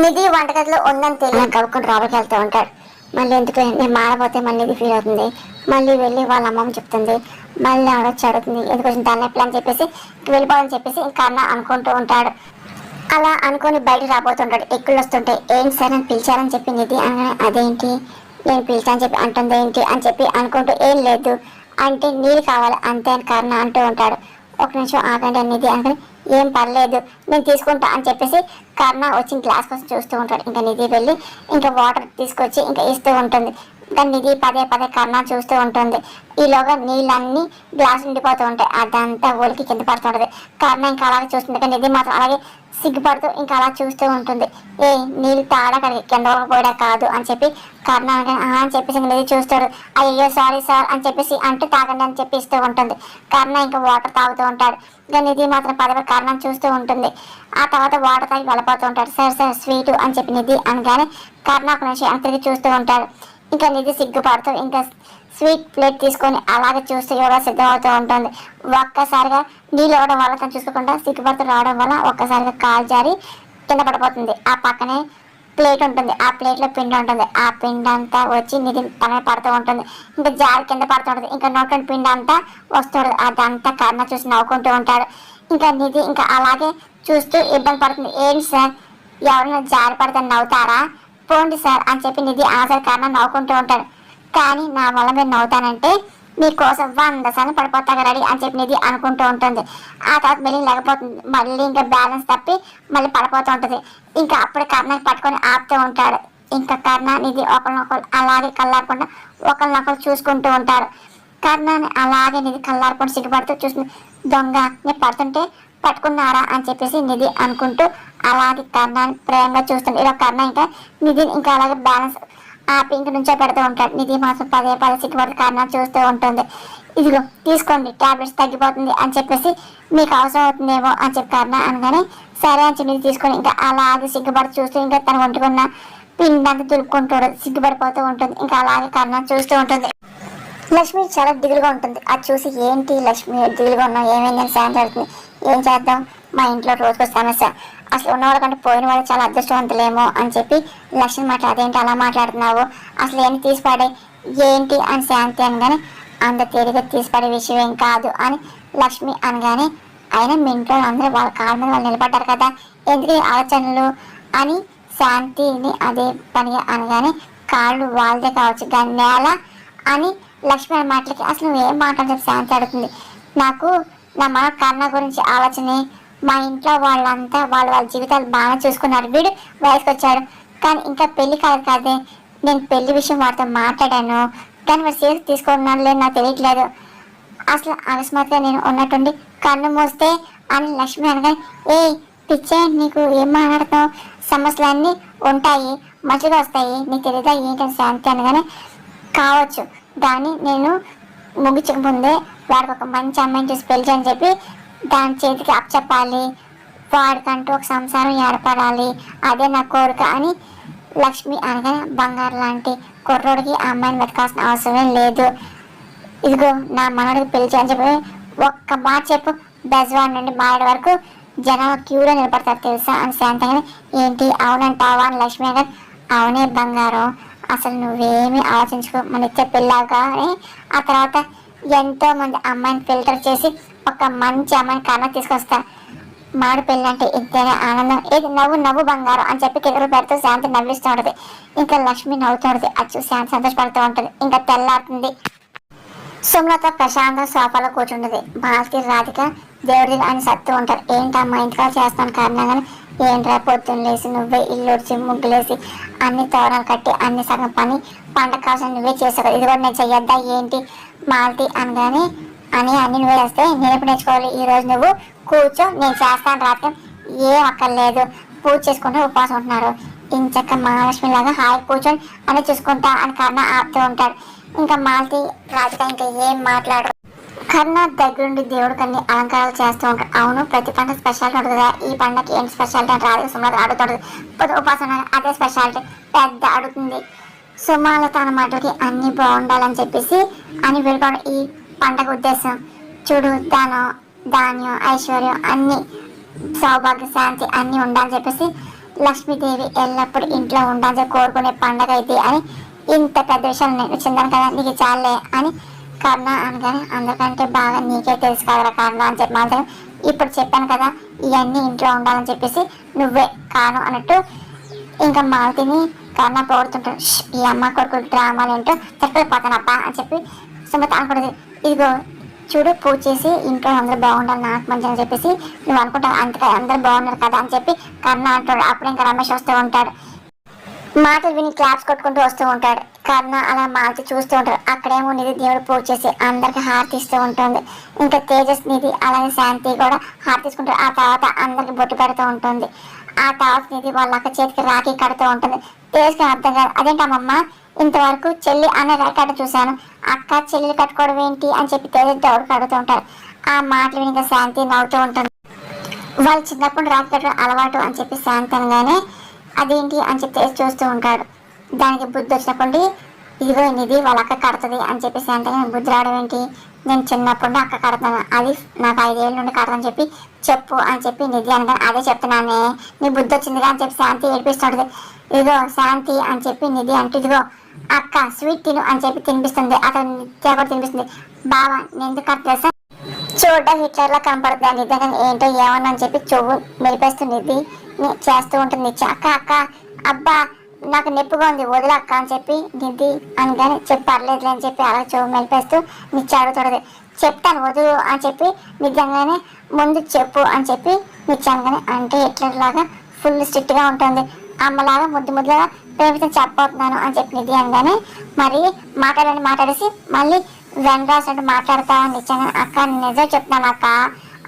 నిధి వంటగదిలో ఉందని తెలియని కవ్వుకొని లోపలికి వెళ్తూ ఉంటాడు. మళ్ళీ ఎందుకు నేను మారబోతే మళ్ళీ ఇది ఫీల్ అవుతుంది, మళ్ళీ వెళ్ళి వాళ్ళ అమ్మమ్మ చెప్తుంది, మళ్ళీ ఆడొచ్చి అడుగుతుంది ఎందుకు వచ్చిన తలనొప్పి అని చెప్పేసి వెళ్ళిపోవాలని చెప్పేసి ఇంకా అన్న అనుకుంటూ ఉంటాడు. అలా అనుకొని బయట రాబోతుంటాడు. ఎక్కులు వస్తుంటే ఏంటి సార్ అని పిలిచారని చెప్పి నిధి అనగానే అదేంటి నేను పిలిచాను చెప్పి అంటుంది ఏంటి అని చెప్పి అనుకుంటూ ఏం లేదు అంటే నీళ్ళు కావాలి అంతే అని కర్ణ అంటూ ఉంటాడు. ఒక నిమిషం ఆగండి నిధి అనుకుని ఏం పర్లేదు నేను తీసుకుంటా అని చెప్పేసి కర్ణ వచ్చి గ్లాస్ కోసం చూస్తూ ఉంటాడు. ఇంకా నిధి వెళ్ళి ఇంకా వాటర్ తీసుకొచ్చి ఇంకా ఇస్తూ ఉంటుంది. ఇంకా నిధి పదే పదే కర్ణ చూస్తూ ఉంటుంది. ఈలోగా నీళ్ళన్నీ గ్లాసు నిండిపోతూ ఉంటాయి. అదంతా ఒలికి కింద పడుతుంటది. కర్ణ ఇంకా అలాగే చూస్తుంది. ఇంకా నిధి మాత్రం అలాగే సిగ్గుపడుతూ ఇంకా అలా చూస్తూ ఉంటుంది. ఏ నీళ్ళు తాడా కింద కూడా కాదు అని చెప్పి కర్ణ అని చెప్పేసి నిధి చూస్తాడు. అయ్యో సారీ సార్ అని చెప్పేసి అంటే తాగండి అని చెప్పి ఇస్తూ ఉంటుంది. కర్ణ ఇంకా వాటర్ తాగుతూ ఉంటాడు. ఇంకా నిధి మాత్రం పదవి కర్ణం చూస్తూ ఉంటుంది. ఆ తర్వాత వాటర్ తాగి వెళ్ళిపోతూ ఉంటాడు. సార్ సార్ స్వీటు అని చెప్పి నిధి అనగానే కర్ణ ఒక నిమిషం తిరిగి చూస్తూ ఉంటాడు. ఇంకా నిధి సిగ్గుపడుతూ ఇంకా స్వీట్ ప్లేట్ తీసుకొని అలాగే చూస్తూ యోగా సిద్ధమవుతూ ఉంటుంది. ఒక్కసారిగా నీళ్ళు ఇవ్వడం వల్ల తను చూసుకోకుండా సిగ్గుపడుతూ రావడం వల్ల ఒక్కసారిగా కాలు జారి కింద పడిపోతుంది. ఆ పక్కనే ప్లేట్ ఉంటుంది. ఆ ప్లేట్లో పిండి ఉంటుంది. ఆ పిండి అంతా వచ్చి నిధి తన పడుతూ ఉంటుంది. ఇంకా జారి కింద పడుతూ ఉంటుంది. ఇంకా నోట్లోని పిండి అంతా వస్తుంది. అదంతా కర్ణ చూసి నవ్వుకుంటూ ఉంటాడు. ఇంకా నిధి ఇంకా అలాగే చూస్తూ ఇబ్బంది పడుతుంది. ఏంటి సార్ ఎవరైనా జారి పడితే నవ్వుతారా పోండి సార్ అని చెప్పి నిధి ఆసరి కర్ణ నవ్వుకుంటూ ఉంటాడు. కానీ నా వల్ల మీరు నవ్వుతానంటే మీకోసం 100 సార్లు పడిపోతాగా రెడీ అని చెప్పి నిధి అనుకుంటూ ఉంటుంది. ఆ తర్వాత మళ్ళీ లేకపోతుంది. మళ్ళీ ఇంకా బ్యాలెన్స్ తప్పి మళ్ళీ పడిపోతూ ఉంటుంది. ఇంకా అప్పుడు కర్ణకి పట్టుకొని ఆపుతూ ఉంటాడు. ఇంకా కర్ణ నిధి ఒకరినొకరు అలాగే కల్లారకుండా ఒకరినొకరు చూసుకుంటూ ఉంటారు. కర్ణని అలాగే నిధి కల్లారకుండా సిగ్గుపడుతూ చూస్తుంది. దొంగ నేను పడుతుంటే పట్టుకున్నారా అని చెప్పేసి నిధి అనుకుంటూ అలాగే కర్ణని ప్రేమగా చూస్తుంది. ఇలా కర్ణ ఇంకా నిధిని ఇంకా అలాగే బ్యాలెన్స్ ఆపి ఇంక నుంచో పెడుతూ ఉంటాడు. నిధి మాత్రం పదే పదే సిగ్గుపడి కర్ణ చూస్తూ ఉంటుంది. ఇదిగో తీసుకోండి టాబ్లెట్స్ తగ్గిపోతుంది అని చెప్పేసి మీకు అవసరం అవుతుందేమో అని చెప్పి కర్ణ అనగానే సరే అని చెప్పి తీసుకొని ఇంకా అలాగే సిగ్గుపడి చూస్తూ ఇంకా తను వండుకున్న పిండి అంతా దులుపుకుంటూ సిగ్గుపడిపోతూ ఉంటుంది. ఇంకా అలాగే కర్ణ చూస్తూ ఉంటుంది. లక్ష్మి చాలా దిగులుగా ఉంటుంది. అది చూసి ఏంటి లక్ష్మి దిగులుగా ఉన్నావు ఏమైందని శాంతి అడుగుతుంది. ఏం చేద్దాం మా ఇంట్లో రోజుకో సమస్య, అసలు ఉన్నవాళ్ళ కంటే పోయిన వాళ్ళు చాలా అదృష్టవంతులేమో అని చెప్పి లక్ష్మి అదేంటి అలా మాట్లాడుతున్నావు అసలు ఏంటి తీసిపడే ఏంటి అని శాంతి అనగానే అంత తేలిగా తీసిపడే విషయం ఏం కాదు అని లక్ష్మి అనగానే అయినా మీ ఇంట్లో అందరూ వాళ్ళ కాళ్ళ మీద వాళ్ళు నిలబడ్డారు కదా ఎందుకు ఆలోచనలు అని శాంతిని అదే పనిగా అనగానే కాళ్ళు వాళ్ళదే కావచ్చు కానీ నేల అని లక్ష్మి అనే మాటలకి అసలు నువ్వేం మాట్లాడదు శాంతి అడుగుతుంది. నాకు నా మన కర్ణ గురించి ఆలోచనే మా ఇంట్లో వాళ్ళంతా వాళ్ళ జీవితాలు బాగా చూసుకున్నారు. వీడు వయసుకు వచ్చాడు కానీ ఇంకా పెళ్లి కాదు కదే నేను పెళ్లి విషయం వాడితో మాట్లాడాను కానీ వాడు సీరియస్ తీసుకున్నాను లేదు నాకు తెలియట్లేదు అసలు అకస్మాత్తుగా నేను ఉన్నట్టుండి కన్ను మూస్తే అని లక్ష్మి అనగా ఏ పిచ్చే నీకు ఏం మాట్లాడతావు సమస్యలన్నీ ఉంటాయి మంచిగా వస్తాయి నీకు తెలియదా ఏంటని శాంతి అనగానే కావచ్చు కానీ నేను ముగించక ముందే వాడికి ఒక మంచి అమ్మాయిని చూసి పెళ్లి అని చెప్పి దాని చేతికి అప్పచెప్పాలి వాడికంటూ ఒక సంసారం ఏర్పడాలి అదే నా కోరిక అని లక్ష్మి అనగానే బంగారు లాంటి కుర్రోడికి ఆ అమ్మాయిని వెతకాల్సిన అవసరం లేదు ఇదిగో నా మనడికి పెళ్లి అని చెప్పి ఒక్క మాట చెప్పు బెజవాడ నుండి మాయడ వరకు జనం క్యూలో నిలబడతారు తెలుసా అని శాంతంగానే ఏంటి అవునంటావా అని లక్ష్మి అనగానే అవునే బంగారం అసలు నువ్వేమీ ఆలోచించుకో మన ఇచ్చే పెళ్ళాగానే ఆ తర్వాత ఎంతో మంది అమ్మాయిని ఫిల్టర్ చేసి ఒక మంచి అమ్మాయిని కన్నా తీసుకొస్తా మాడు పెళ్ళి అంటే ఇంతేనే ఆనందం ఏది నవ్వు నవ్వు బంగారం అని చెప్పి కిందలు పెడుతూ శాంతి నవ్విస్తూ ఉంటుంది. ఇంకా లక్ష్మి నవ్వుతూ ఉంటుంది. అది శాంతి సంతోషపడుతూ ఉంటుంది. ఇంకా తెల్లారుతుంది. సుమలత ప్రశాంతం సోఫాలో కూర్చుంటుంది. భారతి రాధిక దేవుడి అని సత్తూ ఉంటారు. ఏంటమ్మా ఇంటికాడ చేస్తాను కారణంగానే ఏంట్రా పొద్దున్న లేసి నువ్వే ఇల్లు ఉడిచి ముగ్గులేసి అన్ని తోరణాలు కట్టి అన్ని సగం పని పండగ కావాల్సిన నువ్వే చేసావు ఇది కూడా నేను చెయ్యొద్దా ఏంటి మాలతి అనగానే అని అన్ని నువ్వే చేస్తే నేను ఎప్పుడు నేర్చుకోవాలి ఈ రోజు నువ్వు కూర్చో నేను చేస్తాను రాత్రి ఏం అక్కర్లేదు పూజ చేసుకుంటూ ఉపవాసం ఉంటున్నారు ఇంచక్క మహాలక్ష్మి లాగా హాయి కూర్చొని అని చూసుకుంటా అని కర్ణ ఆపుతూ ఉంటాడు. ఇంకా మాలతి రాధిక ఇంకా ఏం మాట్లాడు కర్ణ దగ్గరుండి దేవుడు కన్నీ అలంకారాలు చేస్తూ ఉంటాడు. అవును ప్రతి పండుగ స్పెషాలిటీ ఉంటుంది కదా ఈ పండుగకి ఏంటి స్పెషాలిటీ అంటే రాధిక సుమలత అడుగుతుంది. ఉపాసన అదే స్పెషాలిటీ పెద్ద అడుగుతుంది. సుమలత అన్న మాటకి అన్ని బాగుండాలని చెప్పేసి అని వెళ్ళిపోవడం ఈ పండగ ఉద్దేశం. చూడు ధనం ధాన్యం ఐశ్వర్యం అన్ని సౌభాగ్య శాంతి అన్ని ఉండాలని చెప్పేసి లక్ష్మీదేవి ఎల్లప్పుడు ఇంట్లో ఉండాలని కోరుకునే పండగ ఇది అని ఇంత పెద్ద విషయం నేను చిన్నాను కదా నీకు చాలే అని కర్ణ అనగానే అందరికంటే బాగా నీకే తెలుసు కదరా కర్ణ అని చెప్పి మాత్రం ఇప్పుడు చెప్పాను కదా ఇవన్నీ ఇంట్లో ఉండాలని చెప్పేసి నువ్వే కాను అన్నట్టు ఇంకా మాలతిని కర్ణ పోడుతుంటాడు. ఈ అమ్మ కొడుకు డ్రామాలు ఏంటో చెప్పలేకపోతానప్ప అని చెప్పి సుమత అనుకుంటుంది. ఇదిగో చూడు పూజ చేసి ఇంట్లో అందరూ బాగుండాలి నాకు మంచిగా అని చెప్పేసి నువ్వు అనుకుంటావు అంతగా అందరూ బాగున్నారు కదా అని చెప్పి కర్ణ అంటాడు. అప్పుడు ఇంకా రమేష్ వస్తూ ఉంటాడు. మాటలు విని క్లాప్స్ కొట్టుకుంటూ వస్తూ ఉంటాడు. కర్ణ అలా మాల్చి చూస్తూ ఉంటాడు. అక్కడేమో నిధి దేవుడు పూజ చేసి అందరికి హారతి ఇస్తూ ఉంటుంది. ఇంకా తేజస్ నిధి అలాగే శాంతి కూడా హారతి తీసుకుంటారు. ఆ తర్వాత అందరికి బొట్టు పెడుతూ ఉంటుంది. ఆ తర్వాత నిధి వాళ్ళ అక్క చేతికి రాఖీ కడుతూ ఉంటుంది. తేజస్కి అర్థం కాదు, అదేంటమ్మమ్మ ఇంతవరకు చెల్లి అనే రాఖీ చూశాను, అక్క చెల్లి కట్టుకోవడం ఏంటి అని చెప్పి తేజస్ డౌట్ కడుతూ ఉంటారు. ఆ మాటలు విని ఇంకా శాంతి నవ్వుతూ ఉంటుంది. వాళ్ళు చిన్నప్పుడు రాఖీ కట్టడం అలవాటు అని చెప్పి శాంతి అనగానే అదేంటి అని చెప్పి చూస్తూ ఉంటాడు. దానికి బుద్ధి వచ్చినప్పుడు ఇదిగో నిధి వాళ్ళ అక్క కడుతుంది అని చెప్పేసి అంటే బుద్ధి రావడం ఏంటి, నేను చిన్నప్పుడు అక్క కడతాను, అది నాకు 5 ఏళ్ళ నుండి కడతాను చెప్పి చెప్పు అని చెప్పి నిధి అనగా అదే చెప్తున్నానే నీ బుద్ధి వచ్చిందిగా అని చెప్పి శాంతి ఏడిపిస్తుంది. ఇదిగో శాంతి అని చెప్పి నిధి అంటే ఇదిగో అక్క స్వీట్ తిను అని చెప్పి తినిపిస్తుంది. అతను నిత్య కూడా తినిపిస్తుంది. బావా నేను ఎందుకు కట్టేసా చూడ హిట్లర్లా కనపడుతుంది నిజంగా ఏంటో ఏమన్నా అని చెప్పి చెవు మెలిపేస్తుంది. చేస్తూ ఉంటుంది నిత్య. అక్క అక్క అబ్బా నాకు నొప్పిగా ఉంది వదిలక్క అని చెప్పి నిధి అనగానే చెప్పి పర్లేదులే అని చెప్పి అలా చెవు మెలిపేస్తూ నిత్య అడుగుతుంది. చెప్తాను వదులు అని చెప్పి నిజంగానే ముందు చెప్పు అని చెప్పి నిత్య అనగానే అంటే హిట్లర్ లాగా ఫుల్ స్ట్రిక్ట్గా ఉంటుంది, అమ్మలాగా ముద్దు ముద్దుగా ప్రేమితం చెప్పబోతున్నాను అని చెప్పి నిధి అనగానే మరి మాట్లాడేసి మళ్ళీ వెనరాసినట్టు మాట్లాడతా నిజంగా అక్క నిజం చెప్తున్నాను అక్క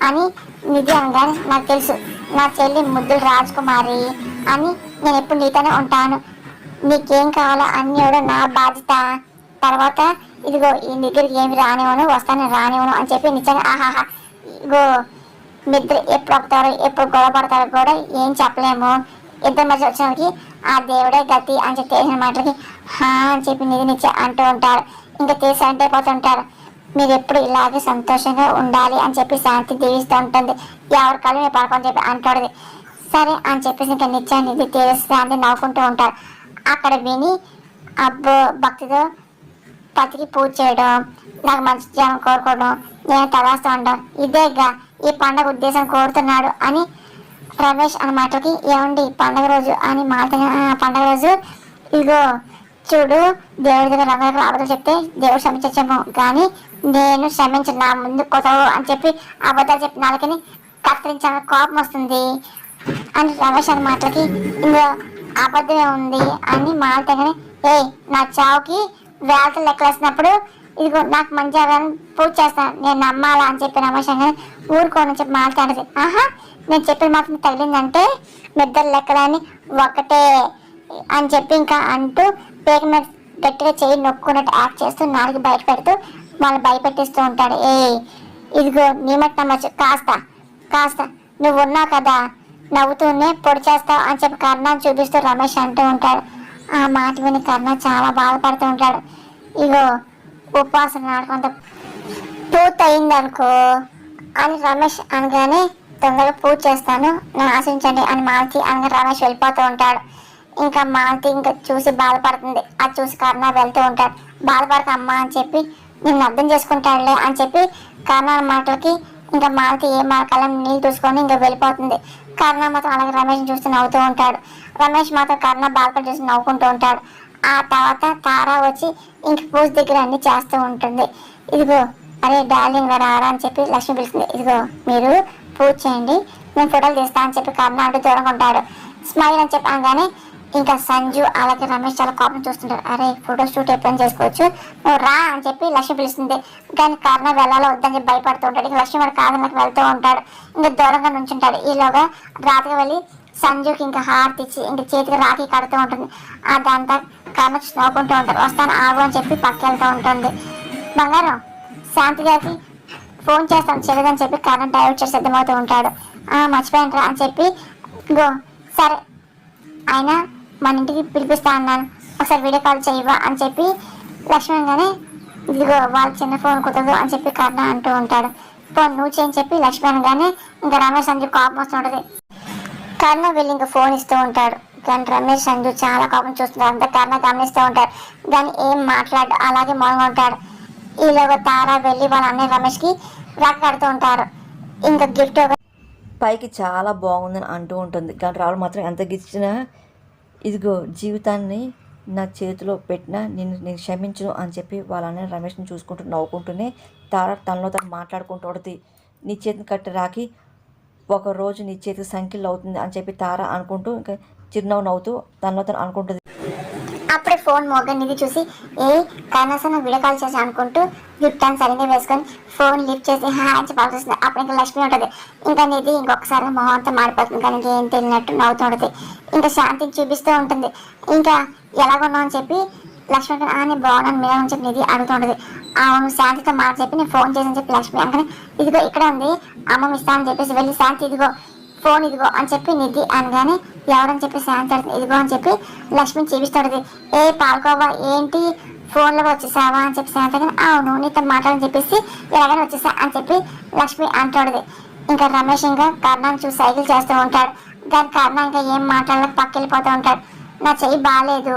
అని నిధి అనగానే నాకు తెలుసు నా చెల్లి ముద్దులు రాజకుమారి అని నేను ఎప్పుడు నీతోనే ఉంటాను, నీకేం కావాలో అన్నీ కూడా నా బాధ్యత, తర్వాత ఇదిగో ఈ దగ్గరికి ఏమి రానివ్వను వస్తాను రానివ్వను అని చెప్పి నిజంగా ఆహాహా ఇగో నిద్ర ఎప్పుడు అవుతారో ఎప్పుడు గొడవ పడతారో కూడా ఏం చెప్పలేము, ఇద్దరు మధ్య వచ్చినకి ఆ దేవుడే గతి అని చెప్పి తెలిసిన మాటలకి హా అని చెప్పి నిధి నిత్య అంటూ ఉంటారు. ఇంకా తీసి అంటే అయిపోతుంటారు. మీరు ఎప్పుడు ఇలాగే సంతోషంగా ఉండాలి అని చెప్పి శాంతి దీవిస్తూ ఉంటుంది. ఎవరి కాళ్ళు మీరు పడుకోని చెప్పి అంటాడు. సరే అని చెప్పేసి ఇంకా నిత్య నిధి తేజస్ శాంతి నవ్వుకుంటూ ఉంటారు. అక్కడ విని అబ్బో భక్తితో పతికి పూజ చేయడం, నాకు మంచి జీవనం కోరుకోవడం, నేను తలాస్తూ ఉంటాం, ఇదేగా ఈ పండగ ఉద్దేశం కోరుతున్నాడు అని రమేష్ అన్న మాటకి ఏమండి పండగ రోజు అని మాట పండగ రోజు ఇగో చూడు దేవుడి దగ్గర రంగులకు అబద్ధం చెప్తే దేవుడు క్షమించచ్చేమో కానీ నేను క్షమించను, నా ముందు కొతవు అని చెప్పి అబద్ధాలు చెప్పిన వాళ్ళకి కత్తిరించాలని కోపం వస్తుంది అని రమేష్ అన్న మాటలకి ఇందులో అబద్ధమే ఉంది అని మాటగానే ఏ నా చావుకి వేలతో లెక్కలేసినప్పుడు ఇదిగో నాకు మంచిగా పూజ చేస్తాను నేను నమ్మాలా అని చెప్పి రమేష్ అని ఊరుకోని చెప్పి మాట్లాడేది. ఆహా నేను చెప్పిన మాత్రం తగిలిందంటే నిద్ర లెక్కలని ఒకటే అని చెప్పి ఇంకా అంటూ పేక మీద గట్టిగా చేయి నొక్కున్నట్టు యాక్ట్ చేస్తూ నాలుగు బయట పెడుతూ వాళ్ళు భయపెట్టిస్తూ ఉంటాడు. ఏ ఇదిగో నీ మట్టి నమ్మచ్చు కాస్త నువ్వు ఉన్నావు కదా నవ్వుతూనే పొడి చేస్తావు అని చెప్పి కర్ణ చూపిస్తూ రమేష్ అంటూ ఉంటాడు. ఆ మాట విని కర్ణ చాలా బాధపడుతూ ఉంటాడు. ఇగో ఉపవాసం కొంత పూర్తయిందనుకో అని రమేష్ అనగానే తొందరగా పూజ చేస్తాను నన్ను ఆశించండి అని మాలతి అనగా రమేష్ వెళ్ళిపోతూ ఉంటాడు. ఇంకా మాలతి ఇంకా చూసి బాధపడుతుంది. అది చూసి కర్ణ వెళ్తూ ఉంటాడు. బాధపడక అమ్మ అని చెప్పి నేను అర్థం చేసుకుంటాడులే అని చెప్పి కర్ణ మాటలకి ఇంకా మాలతి ఏ కళ్ళం నీళ్ళు చూసుకొని ఇంకా వెళ్ళిపోతుంది. కర్ణ మాత్రం అలాగే రమేష్ చూసి నవ్వుతూ ఉంటాడు. రమేష్ మాత్రం కర్ణ బాధపడి చూసి నవ్వుకుంటూ ఉంటాడు. ఆ తర్వాత తారా వచ్చి ఇంక పూజ దగ్గర అన్ని చేస్తూ ఉంటుంది. ఇదిగో అరే డార్లింగ్ రారా అని చెప్పి లక్ష్మి పిలుస్తుంది. ఇదిగో మీరు పూజ చేయండి నేను ఫోటోలు తీస్తా అని చెప్పి కర్ణ అంటూ దూరంగా ఉంటాడు. స్మైల్ అని చెప్పి అనగానే ఇంకా సంజు అలాగే రమేష్ చాలా కోపం చూస్తుంటారు. అరే ఫోటో షూట్ ఎప్పుడైనా చేసుకోవచ్చు నువ్వు రా అని చెప్పి లక్ష్మి పిలుస్తుంది. కానీ కర్ణ వెళ్ళాలో వద్దని చెప్పి భయపడుతూ ఉంటాడు. ఇంకా లక్ష్మి వాడు కాదన్నకి వెళ్తూ ఉంటాడు. ఇంకా దూరంగా నుంచుంటాడు. ఈలోగా రాత్రికి వెళ్ళి సంజుకి ఇంకా హారతి ఇచ్చి ఇంక చేతికి రాఖీ కడుతూ ఉంటుంది. అదంతా కర్ణ నవ్వుకుంటూ ఉంటారు. వస్తాను ఆగు అని చెప్పి పక్క వెళ్తూ ఉంటుంది. బంగారం శాంతి గారికి ఫోన్ చేస్తాను చెల్లదని చెప్పి కర్ణ డైవర్ట్ చేసి సిద్ధమవుతూ ఉంటాడు. మర్చిపోయినరా అని చెప్పి గో సరే ఆయన మన ఇంటికి పిలిపిస్తా అన్నాను ఒకసారి వీడియో కాల్ చేయవా అని చెప్పి లక్ష్మణ్ ఇదిగో వాళ్ళ చిన్న ఫోన్ కుదరదు అని చెప్పి కర్ణ అంటూ ఉంటాడు. ఫోన్ నువ్వు చేయని చెప్పి లక్ష్మణ్ ఇంకా రమేష్ సంజు కోపం వస్తుంటది. కర్ణ వెళ్ళి ఇంకా ఫోన్ ఇస్తూ ఉంటాడు. కానీ రమేష్ సంజు చాలా కోపం చూస్తున్నారు. అంతా కర్ణ గమనిస్తూ ఉంటాడు. కానీ ఏం మాట్లాడు, అలాగే మౌనంగా ఉంటాడు. ఈలోగా తార వెళ్ళి వాళ్ళ అన్నయ్య రమేష్కి రాఖీ కడుతూ ఉంటారు. ఇంకా గిఫ్ట్ పైకి చాలా బాగుందని అంటూ ఉంటుంది. కానీ రావులు మాత్రం ఎంత గిచ్చినా ఇదిగో జీవితాన్ని నా చేతిలో పెట్టినా నేను క్షమించను అని చెప్పి వాళ్ళ అన్నయ్య రమేష్ని చూసుకుంటూ నవ్వుకుంటూనే తార తనలో తను మాట్లాడుకుంటూ ఉంటుంది. నీ చేతిని కట్టి రాకి ఒకరోజు నీ చేతికి సంఖ్యలు అవుతుంది అని చెప్పి తార అనుకుంటూ ఇంకా చిరునవ్వు నవ్వుతూ తనలో తను అనుకుంటుంది. అప్పుడే ఫోన్ మోగ నిధి చూసి కైనాసన వీడియో కాల్ చేసి అనుకుంటూ గిఫ్ట్ అని సరిగ్గా వేసుకొని ఫోన్ లిఫ్ట్ చేసి హాయించి పాల్చేస్తుంది. అప్పుడు ఇంకా లక్ష్మి ఉంటుంది. ఇంకా నిధి ఇంకొకసారి మొహం అంతా మారిపోతుంది. కానీ ఇంకేం తెలియనట్టు నవ్వుతూ ఉంటుంది. ఇంకా శాంతిని చూపిస్తూ ఉంటుంది. ఇంకా ఎలాగున్నావు అని చెప్పి లక్ష్మి అంటే నేను బాగున్నాను మీరు అని చెప్పి నిధి అడుగుతుంటుంది. అవును శాంతితో మాట చెప్పి నేను ఫోన్ చేసి చెప్పి లక్ష్మి అంటే ఇదిగో ఇక్కడ ఉంది అమ్మమ్మ ఇస్తానని చెప్పేసి వెళ్ళి శాంతి ఇదిగో ఫోన్ ఇదిగో అని చెప్పి నిధి అనగానే ఎవరని చెప్పి శాంతి అడుగుతుంది. ఇదిగో అని చెప్పి లక్ష్మి చూపిస్తుంది. పాల్కోవా ఏంటి ఫోన్లో వచ్చేసావా అని చెప్పి శాంతి కానీ అవును నీతో మాట్లాడని చెప్పేసి ఎలాగైనా వచ్చేసా అని చెప్పి లక్ష్మి అంటాడు. ఇంకా రమేష్ ఇంకా కర్ణాన్ని చూసి సైకిల్ చేస్తూ ఉంటాడు. కానీ కర్ణ ఇంకా ఏం మాట్లాడలేక పక్క వెళ్ళిపోతూ ఉంటాడు. నా చెయ్యి బాగాలేదు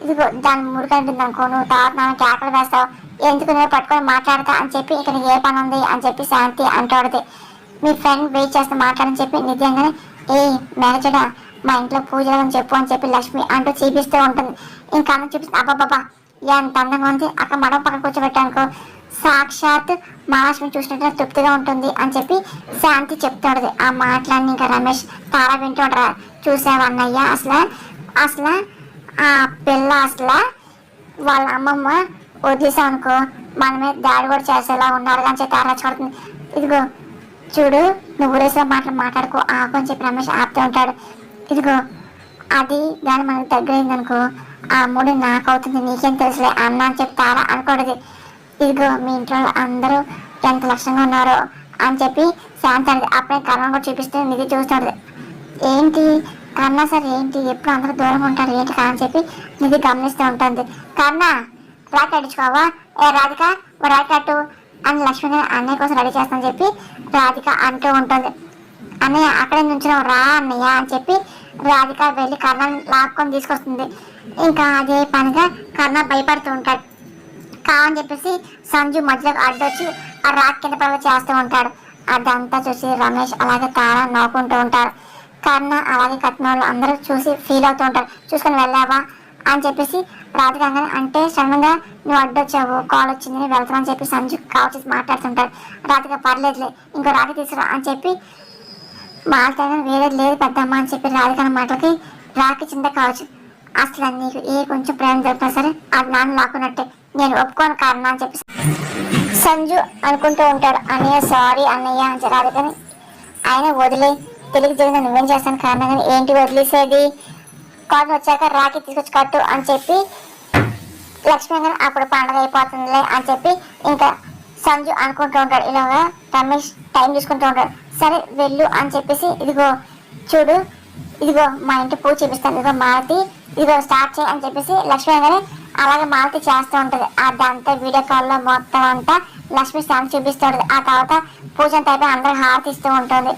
ఇదిగో దాని ముడికంటుంది అనుకో నువ్వు తర్వాత నా కేకలు వేస్తావు ఎందుకు నేను పట్టుకొని మాట్లాడతా అని చెప్పి ఇక్కడ ఏ పని ఉంది అని చెప్పి శాంతి అంటాడు. మీ ఫ్రెండ్ వెయిట్ చేస్తే మాట్లాడని చెప్పి నిజంగానే మేనేజరా మా ఇంట్లో పూజలు అని చెప్పు అని చెప్పి లక్ష్మి అంటూ చూపిస్తూ ఉంటుంది. ఇంకా అన్న చూపిస్తుంది. అబ్బాబ్బా ఎంత అందంగా ఉంది అక్కడ మడవ పక్కన కూర్చోబెట్టానుకో సాక్షాత్ మహాలక్ష్మి చూసినట్టు తృప్తిగా ఉంటుంది అని చెప్పి శాంతి చెప్తాడు. ఆ మాటలన్నీ ఇంకా రమేష్ తారా వింటూ ఉంటారు. చూసావన్నయ్య అసలు ఆ పిల్ల అసలు వాళ్ళ అమ్మమ్మ వదిలేసాం అనుకో మనమే దాడి కూడా చేసేలా ఉన్నారు అని చెప్పి తారా చూడుతుంది. ఇదిగో చూడు నువ్వు ఊరేసిన మాటలు మాట్లాడుకో ఆకు అని చెప్పి రమేష్ ఆపుతూ ఉంటాడు. ఇదిగో అది దాని మనకు దగ్గరైంది అనుకో ఆ మూడు నాకు అవుతుంది నీకేం తెలుసులే అన్న అని చెప్పి తారా అనుకోడది. ఇదిగో మీ ఇంట్లో అందరూ ఎంత లక్ష్యంగా ఉన్నారో అని చెప్పి శాంతి అనేది అప్పుడే కర్ణ కూడా చూపిస్తే నిధి చూస్తాడు. ఏంటి కర్ణ సార్ ఏంటి ఎప్పుడు అందరూ దూరంగా ఉంటారు ఏంటి అని చెప్పి నిధి గమనిస్తూ ఉంటుంది. కర్ణ రాకి అడుచుకోవా రాధిక రాకి అట్టు అని లక్ష్మి అన్నయ్య కోసం రెడీ చేస్తానని చెప్పి రాధిక అంటూ ఉంటుంది. అన్నయ్య అక్కడే నుంచున్నావు రా అన్నయ్య అని చెప్పి రాధిక వెళ్ళి కర్ణని లాక్కొని తీసుకొస్తుంది. ఇంకా అదే పనిగా కర్ణ భయపడుతూ ఉంటాడు. కావని చెప్పేసి సంజు మధ్యలోకి అడ్డొచ్చి ఆ రాక్ కింద పడవ చేస్తూ ఉంటాడు. అదంతా చూసి రమేష్ అలాగే తార నవ్వుకుంటూ ఉంటారు. కర్ణ అలాగే కట్టిన వాళ్ళు అందరూ చూసి ఫీల్ అవుతూ ఉంటారు. చూసుకొని వెళ్ళావా అని చెప్పేసి రాధిక అంటే సడన్గా నువ్వు అడ్డొచ్చావు కాల్ వచ్చింది నేను వెళ్తాను అని చెప్పి సంజు కాల్ చేసి మాట్లాడుతుంటాడు. రాధిక పర్లేదులే ఇంకో రాఖీ తీసుకురా అని చెప్పి మాట్లాడిన వేరేది లేదు పెద్దమ్మ అని చెప్పి రాధిక మాటలకి రాఖీ చింత కావచ్చు అసలు నీకు ఏ కొంచెం ప్రేమ జరిపినా సరే అది నాన్న లాక్కున్నట్టే నేను ఒప్పుకోను కర్ణ అని చెప్పి సంజు అనుకుంటూ ఉంటాడు. అన్నయ్య సారీ అన్నయ్య అని రాధికని ఆయన వదిలే తెలియక జరిగింది నువ్వేం చేస్తాను కర్ణ కానీ ఏంటి వదిలేసేది కాల్ వచ్చాక రాఖీ తీసుకొచ్చి కట్టు అని చెప్పి లక్ష్మి గారు అప్పుడు పండగ అయిపోతుందిలే అని చెప్పి ఇంకా సంజు అనుకుంటూ ఉంటాడు. ఇలాగా రమేష్ టైం చూసుకుంటూ ఉంటాడు. సరే వెళ్ళు అని చెప్పేసి ఇదిగో చూడు ఇదిగో మా ఇంటి పూజ చూపిస్తాను ఇదిగో మాలతి ఇదిగో స్టార్ట్ చేయి అని చెప్పేసి లక్ష్మి గారు అలాగే మాలతి చేస్తూ ఉంటుంది. అదంతా వీడియో కాల్లో మొత్తం అంతా లక్ష్మి స్టాండ్ చూపిస్తూ ఉంటుంది. ఆ తర్వాత పూజ అంతా అయిపోయి అందరూ హారతి ఇస్తూ ఉంటుంది.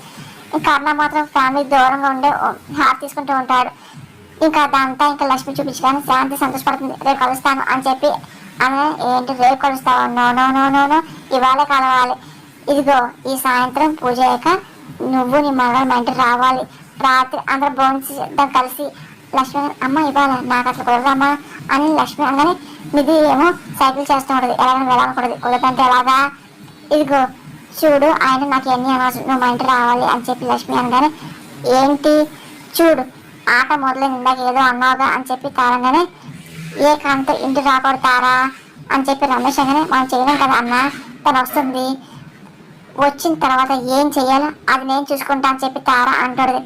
కర్ణ మాత్రం ఫ్యామిలీ దూరంగా ఉండే హారతి తీసుకుంటూ ఉంటాడు. ఇంకా అదంతా ఇంకా లక్ష్మి చూపించగానే శాంతి సంతోషపడుతుంది. రేపు కలుస్తాను అని చెప్పి అని ఏంటి రేపు కలుస్తావు no no no no no ఇవాళే కలవాలి ఇదిగో ఈ సాయంత్రం పూజ అయ్యాక నువ్వు నీ మగ మా ఇంటికి రావాలి రాత్రి అందరూ భోజనం కలిసి లక్ష్మి అమ్మ ఇవ్వాలి నాకు అసలు కుదరదమ్మా అని లక్ష్మి అనగానే నిధి ఏమో సైకిల్ చేస్తూ ఉంటుంది. ఎలాగైనా వెళ్ళకూడదు కుదరదంటే ఎలాగా ఇదిగో చూడు ఆయన నాకు ఎన్ని అనవసరం నువ్వు మా ఇంటికి రావాలి అని చెప్పి లక్ష్మి అనగానే ఏంటి చూడు ఆట మొదలైంది ఇందాక ఏదో అన్నావుగా అని చెప్పి తారంగానే ఏ కాంతో ఇంటికి రాకూడతారా అని చెప్పి రమేష్ అనగానే మనం చేయలేం కదా అన్న తను వస్తుంది వచ్చిన తర్వాత ఏం చెయ్యాలో అది నేను చూసుకుంటా అని చెప్పి తార అంటాడు.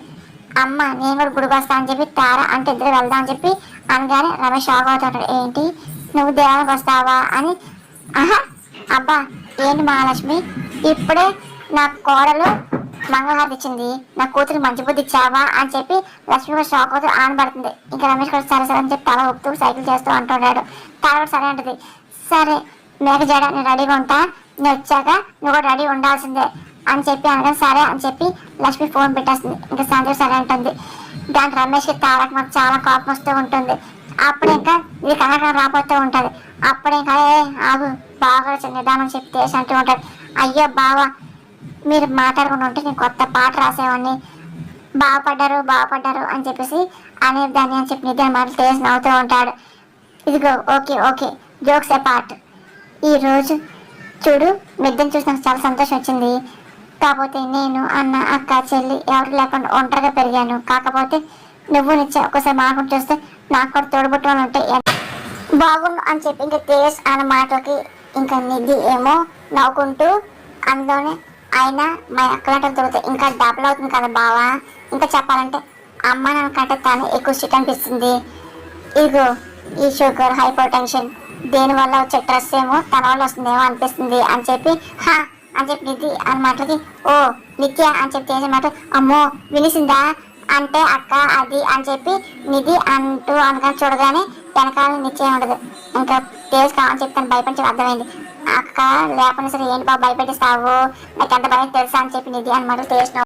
అమ్మ నేను కూడా గుడికి వస్తా అని చెప్పి తార అంటే ఇద్దరు వెళ్దాం అని చెప్పి అనగానే రమేష్ షాక్ అవుతాడు. ఏంటి నువ్వు దేవానికి వస్తావా అని ఆహా అబ్బా ఏంటి మహాలక్ష్మి ఇప్పుడే నా కోడలు మంగళహారతి ఇచ్చింది నా కూతురు మంచి బుద్ధి ఇచ్చావా అని చెప్పి లక్ష్మి కూడా షాక్ అవుతూ ఆనబడుతుంది. ఇంకా రమేష్ కూడా సరే సరే అని చెప్పి తల ఊపుతూ సైకిల్ చేస్తూ అంటున్నాడు. తల కూడా సరే అంటుంది. సరే మేక జడ నేను రెడీగా ఉంటా నేను వచ్చాక నువ్వు కూడా రెడీ ఉండాల్సిందే అని చెప్పి అనగా సరే అని చెప్పి లక్ష్మి ఫోన్ పెట్టేస్తుంది. ఇంకా సంజయ్ సరే అంటుంది. దాని రమేష్కి తారక్ మాకు చాలా కోపం వస్తూ ఉంటుంది. అప్పుడు ఇంకా ఇది కనక రాబోతూ ఉంటుంది. అప్పుడు ఇంకా ఆగు బాగా నిదానం చెప్పి తేజ్ అంటూ ఉంటాడు. అయ్యో బావా మీరు మాట్లాడుకుంటూ ఉంటే నేను కొత్త పాట రాసేవాడిని, బాగుపడ్డారు అని చెప్పేసి అనేదాన్ని అని చెప్పి నిద్ర మాటలు తేజ్ నవ్వుతూ ఉంటాడు. ఇదిగో ఓకే ఓకే జోక్స్ ఏ పార్ట్. ఈరోజు చూడు మిద్దెని చూసి నాకు చాలా సంతోషం వచ్చింది. కాకపోతే నేను అన్న అక్క చెల్లి ఎవరు లేకుండా ఒంటరిగా పెరిగాను. కాకపోతే నువ్వు నిచ్చే ఒక్కసారి మాకు చూస్తే నాకు కూడా తోడుబుట్టుకొని ఉంటే బాగుండు అని చెప్పి ఇంకా తేజ్ అన్న మాటలకి ఇంకా నిధి ఏమో నవ్వుకుంటూ అందులోనే అయినా మా అక్కలంటే దొరుకుతాయి ఇంకా డబుల్ అవుతుంది కదా బావా. ఇంకా చెప్పాలంటే అమ్మ నాన్నకంటే తను ఎక్కువ స్ట్రిక్ట్ అనిపిస్తుంది. ఇదిగో ఈ షుగర్ హైపర్ టెన్షన్ దేనివల్ల వచ్చే స్ట్రెస్ ఏమో తన వల్ల వస్తుందేమో అనిపిస్తుంది అని చెప్పి హా అని చెప్పి నిధి అని మాటలకి ఓ నిత్య అని చెప్పి తేజ్ మాట అమ్మో వినిసిందా అంటే అక్క అది అని చెప్పి నిధి అంటూ అనగానే చూడగానే వెనకాల నిశ్చయం ఉండదు. ఇంకా తేజ్ కావాలని చెప్పి తను భయపడి అర్థమైంది. అక్క లేకపోయినా సరే ఏంటి బాబు భయపెట్టిస్తావు నాకు ఎంత భయం తెలుసా అని చెప్పి నిధి అనమాట తేజ్